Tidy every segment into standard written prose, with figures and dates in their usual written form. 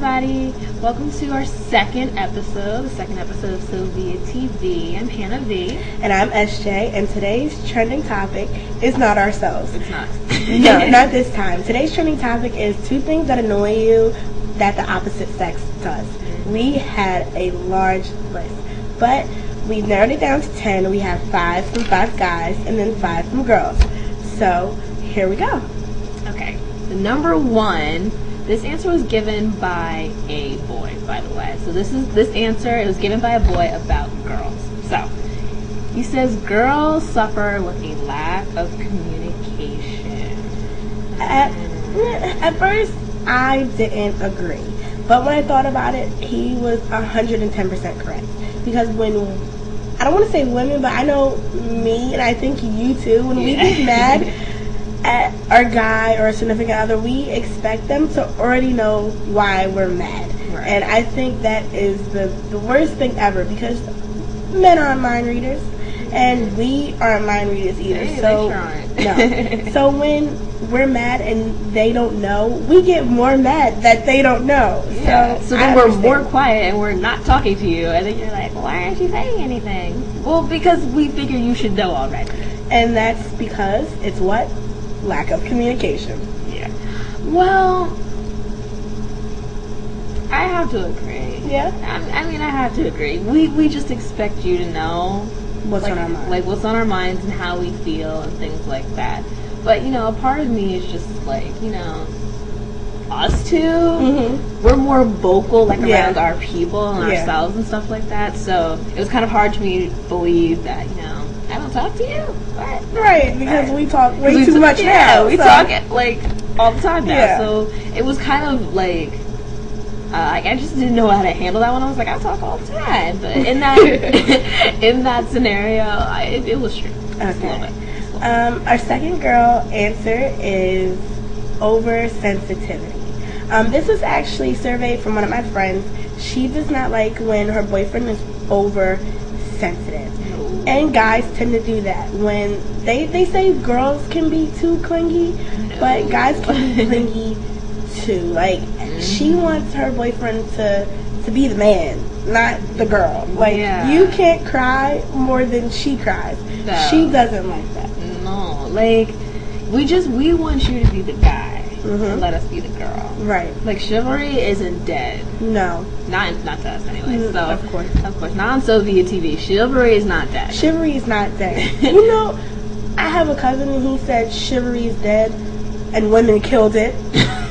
everybody. Welcome to our second episode of Sylvia TV. I'm Hannah V. And I'm SJ, and today's trending topic is not ourselves. It's not. No, not this time. Today's trending topic is 2 things that annoy you that the opposite sex does. We had a large list, but we narrowed it down to 10. We have 5 from 5 guys and then 5 from girls. So, here we go. Okay, the number 1, this answer was given by a boy, by the way. So this answer, it was given by a boy about girls. So, he says, girls suffer with a lack of communication. At first, I didn't agree. But when I thought about it, he was 110% correct. Because when, I don't want to say women, but I know me, and I think you too, when we get mad at our guy or a significant other, we expect them to already know why we're mad. Right. And I think that is the worst thing ever, because men aren't mind readers, and we aren't mind readers either. Hey, so they sure aren't. No. So when we're mad and they don't know, we get more mad that they don't know. Yeah. So then we're understand. more quiet and we're not talking to you, and then you're like, why aren't you saying anything? Well, because we figure you should know already. And that's because it's what? Lack of communication. Yeah. Well, I have to agree. Yeah? I mean, I have to agree. We just expect you to know What's on our mind. like what's on our minds and how we feel and things like that. But, you know, a part of me is just like, you know, us two, we're more vocal, like, around our people and ourselves and stuff like that. So it was kind of hard to me to believe that, you know, I don't talk to you. What? Right, because we talk way too much now. We talk like all the time now. Yeah. So it was kind of like, I just didn't know how to handle that one. I was like, I talk all the time. But in that in that scenario, it was true. Okay. Our second girl answer is oversensitivity. This was actually surveyed from one of my friends. She does not like when her boyfriend is oversensitive. And guys tend to do that. When they say girls can be too clingy, but guys can be clingy too. Like, she wants her boyfriend to be the man, not the girl. Like, you can't cry more than she cries. No. She doesn't like that. No, like, we want you to be the guy and let us be the girl. Right. Like, chivalry isn't dead. No. Not to us anyway. So of course, not on Soviet TV. Chivalry is not dead. Chivalry is not dead. You know, I have a cousin and he said chivalry is dead and women killed it.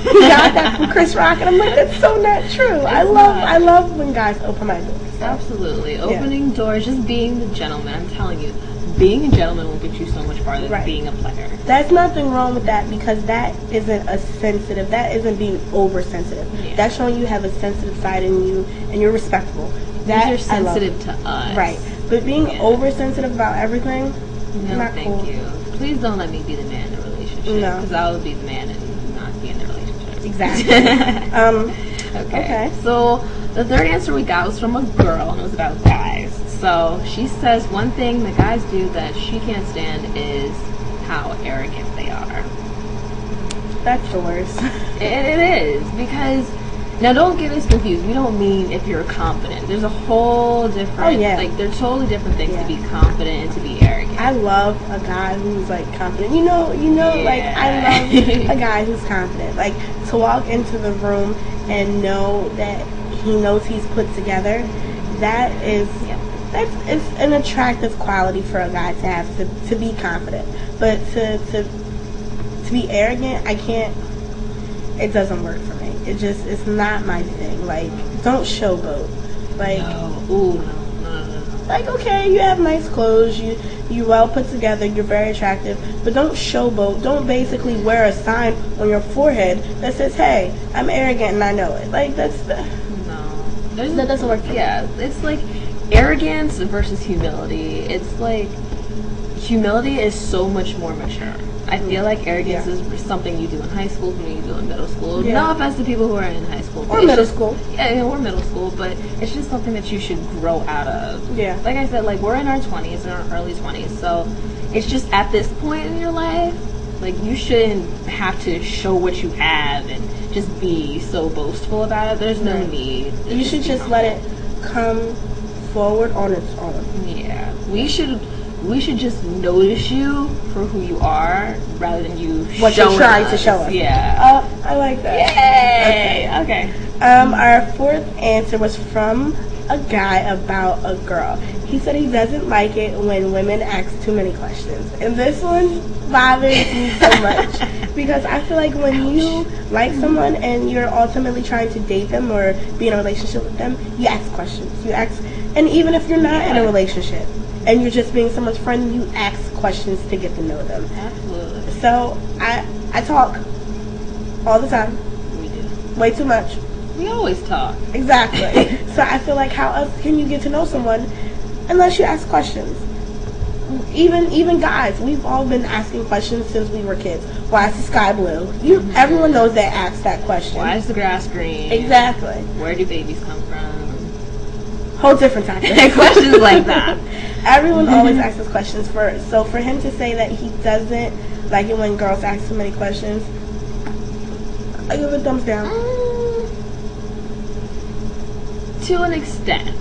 He got that from Chris Rock, and I'm like, that's so not true. I love when guys open my doors. So. Absolutely. Opening doors, just being the gentleman. I'm telling you, being a gentleman will get you so much farther than being a player. There's nothing wrong with that, because that isn't that isn't being oversensitive. Yeah. That's showing you have a sensitive side in you and you're respectful. That you're sensitive to us. Right. But being oversensitive about everything, no, not thank cool. you. Please don't let me be the man in the relationship. No. Because I will be the man and not be in the relationship. Exactly. Okay. So the third answer we got was from a girl, and it was about guys. So she says one thing the guys do that she can't stand is how arrogant they are. That's the worst. It is, because, now don't get us confused. We don't mean if you're confident. There's a whole different, like, they're totally different things to be confident and to be arrogant. I love a guy who's, like, confident. You know, like, I love a guy who's confident. Like, to walk into the room and know that he knows he's put together, that is... it's an attractive quality for a guy to have, to be confident. But to be arrogant, I can't, it doesn't work for me. It's not my thing. Like, don't showboat. Like, no. Like, okay, you have nice clothes, you well put together, you're very attractive, but don't showboat. Don't basically wear a sign on your forehead that says, hey, I'm arrogant and I know it. Like, that doesn't work for me. Yeah, it's like arrogance versus humility. It's like, humility is so much more mature. I feel like arrogance is something you do in high school, something you do in middle school. Yeah. No offense to people who are in high school. Or middle school. Yeah, or middle school, but it's just something that you should grow out of. Yeah. Like I said, like, we're in our 20s, in our early 20s, so it's just at this point in your life, like, you shouldn't have to show what you have and just be so boastful about it. There's no need. You should just let it come forward on its own. Yeah, we should just notice you for who you are rather than you what you're trying to show us. Yeah. I like that. Yay! Okay. Our fourth answer was from a guy about a girl. He said he doesn't like it when women ask too many questions. And this one bothers me so much because I feel like when you like someone and you're ultimately trying to date them or be in a relationship with them, you ask questions. And even if you're not in a relationship and you're just being someone's friend, you ask questions to get to know them. Absolutely. So I talk all the time. We do. Way too much. We always talk. Exactly. So I feel like how else can you get to know someone unless you ask questions? Even guys, we've all been asking questions since we were kids. Why is the sky blue? Everyone knows they ask that question. Why is the grass green? Exactly. Where do babies come from? Whole different topic. Questions like that. Everyone always asks us questions. So for him to say that he doesn't like it when girls ask so many questions, I give it a thumbs down. To an extent.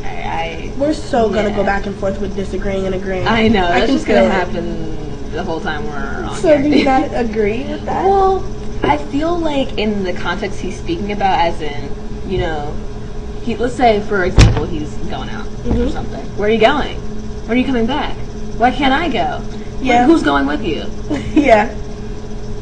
We're so gonna go back and forth with disagreeing and agreeing. I know. That's just gonna happen the whole time we're on So here. do you not agree with that? Well, I feel like in the context he's speaking about, as in, you know, let's say, for example, he's going out or something. Where are you going? When are you coming back? Why can't I go? Yeah. Who's going with you? Yeah.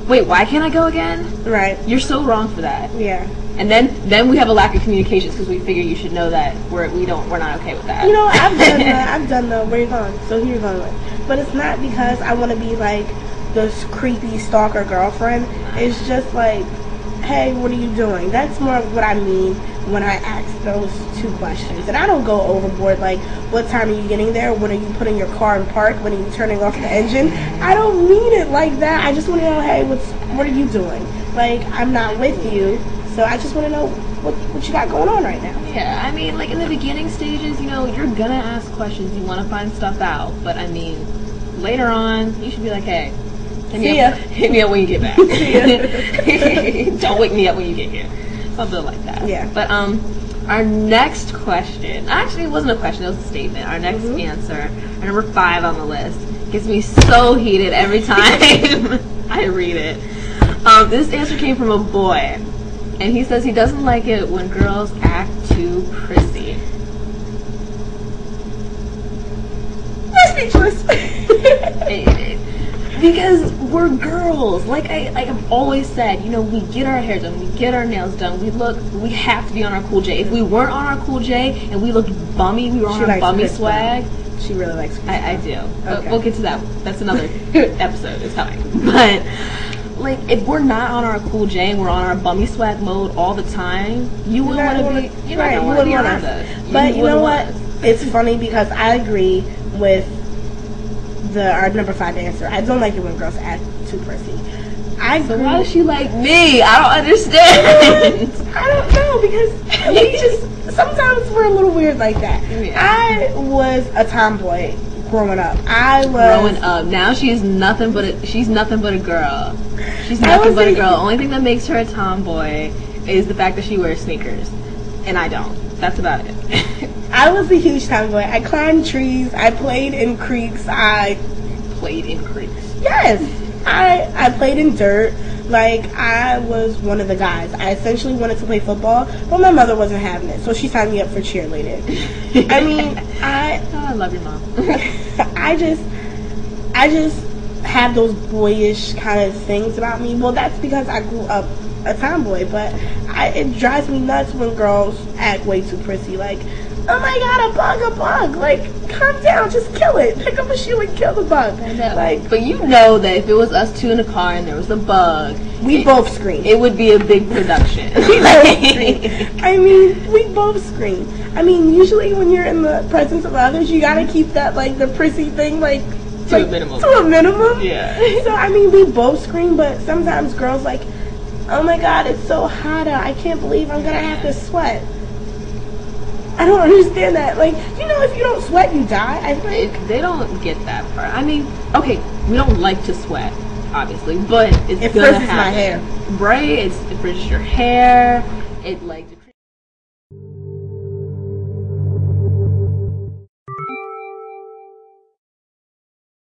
Wait, why can't I go again? Right. You're so wrong for that. Yeah. And then we have a lack of communications because we figure you should know that we're not okay with that. You know, I've done the where you going? So who you going with? But it's not because I want to be like this creepy stalker girlfriend. It's just like, hey, what are you doing? That's more of what I mean when I ask those two questions. And I don't go overboard like, what time are you getting there? When are you putting your car in park? When are you turning off the engine? I don't mean it like that. I just want to know, hey, what are you doing? Like, I'm not with you, so I just want to know what you got going on right now. Yeah, I mean, like in the beginning stages, you know, you're gonna ask questions. You want to find stuff out. But I mean, later on, you should be like, hey, hit me up when you get back. Don't wake me up when you get here. Something like that. Yeah. But our next question, actually it wasn't a question, it was a statement. Our next answer, our number 5 on the list, gets me so heated every time I read it. This answer came from a boy, and he says he doesn't like it when girls act too prissy. I'm speechless. Because we're girls. Like I've always said, you know, we get our hair done, we get our nails done, we have to be on our cool J. If we weren't on our cool J and we looked bummy, we were on our bummy swag. She really likes Chris. I do. But we'll get to that. That's another episode. It's coming. But like, if we're not on our cool J and we're on our bummy swag mode all the time, you wouldn't want to be. You're not going to want to be around us. But you know what? It's funny because I agree with our number 5 answer. I don't like it when girls act too prissy. So why does she like me? I don't understand. I don't know, because we just sometimes we're a little weird like that. Yeah. I was a tomboy growing up. Now she's nothing but a girl. She's nothing but a girl. The only thing that makes her a tomboy is the fact that she wears sneakers, and I don't. That's about it. I was a huge tomboy. I climbed trees. I played in creeks. Yes. I played in dirt. Like, I was one of the guys. I essentially wanted to play football, but my mother wasn't having it, so she signed me up for cheerleading. I mean, I love your mom. I just have those boyish kind of things about me. Well, that's because I grew up a tomboy, but it drives me nuts when girls act way too prissy. Like, oh my god, a bug. Like, calm down, just kill it. Pick up a shoe and kill the bug. Like, but you know that if it was us two in a car and there was a bug, we both scream. It would be a big production. We both scream. I mean, we both scream. I mean, usually when you're in the presence of others, you gotta keep that, like, the prissy thing, like, to a minimum. Yeah. So, I mean, we both scream, but sometimes girls, like, oh my god, it's so hot out. I can't believe I'm gonna have to sweat. I don't understand that. Like, you know, if you don't sweat, you die. I think they don't get that part. I mean, okay, we don't like to sweat. obviously, but it's it gonna frizzes happen. my hair. Right? It frizzes your hair. It like